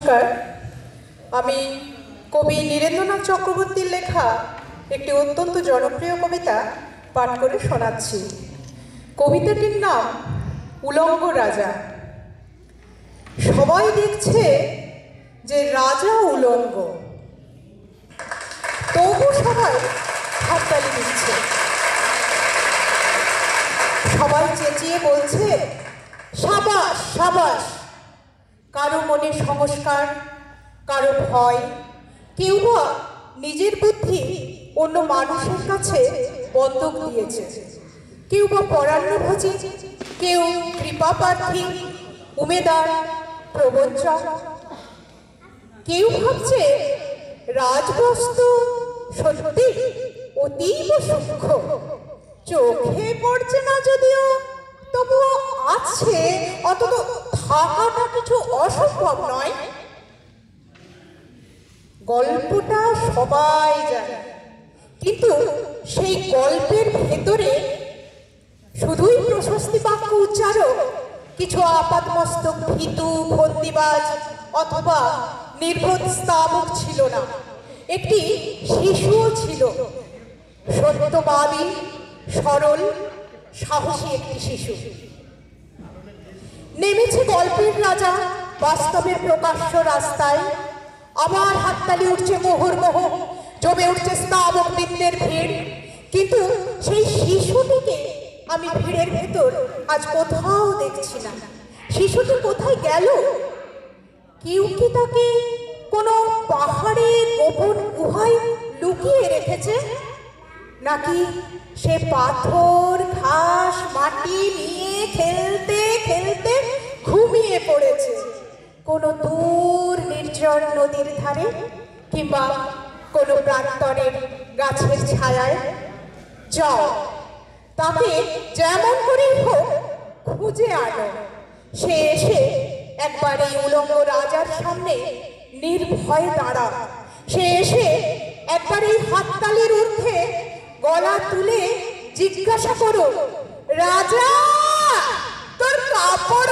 নমস্কার, আমি কবি নীরেন্দ্রনাথ চক্রবর্তীর লেখা একটি অত্যন্ত জনপ্রিয় কবিতা পাঠ করে শোনাচ্ছি। কবিতাটির নাম উলঙ্গ রাজা। সবাই দেখছে যে রাজা উলঙ্গ, তবু সবাই হাততালি দিচ্ছে। সবাই চেঁচিয়ে বলছে সাবাস সাবাস। কারো মনে সংস্কার, কারো ভয়, কেউ বা নিজের বুদ্ধি অন্য মানুষের কাছে বন্ধক দিয়েছে, কেউ বা পরান্নভোজী, কেউ কৃপাপ্রার্থী, উমেদার, প্রবঞ্চক। কেউ ভাবছে রাজবস্তু সত্যি অতীব সূক্ষ্ম, চোখে পড়ছে না যদিও, তবুও আছে, অন্তত থাকাটা কিছু অসম্ভব নয়। গল্পটা সবাই জানে, কিন্তু সেই গল্পের ভেতরে শুধুই প্রশস্তি বাক্য উচ্চারক, কিছু আপাতমস্তক ভীতু ফন্দিবাজ অথবা নির্বোধ স্থাবক ছিল না। একটি শিশুও ছিল, সত্যবাদী, সরল, সাহসী একটি শিশু। নেমেছে গল্পের রাজা বাস্তবের প্রকাশ্য রাস্তায়। আবার হাততালি উঠছে মুহুর্মুহ, জমে উঠছে স্থাবক বৃন্দের ভিড়। কিন্তু সেই শিশুটিকে আমি ভিড়ের ভেতর আজ কোথাও দেখছি না। শিশুটি কোথায় গেল? কেউ কি তাকে কোনো পাহাড়ে গোপন গুহায় লুকিয়ে রেখেছে, নাকি সে পাথর ঘাস মাটি নিয়ে খেলতে খেলতে ঘুমিয়ে পড়েছে কোনো দূর নির্জন নদীর ধারে, কিংবা কোনো প্রান্তরের গাছের ছায়ায়? যাও, তাকে যেমন করেই হোক খুঁজে আনো। সে এসে একবার এই উলঙ্গ রাজার সামনে নির্ভয়ে দাঁড়া। সে এসে একবার এই হাততালির ঊর্ধ্বে গলা তুলে জিজ্ঞাসা করো, রাজা তোর কাপড়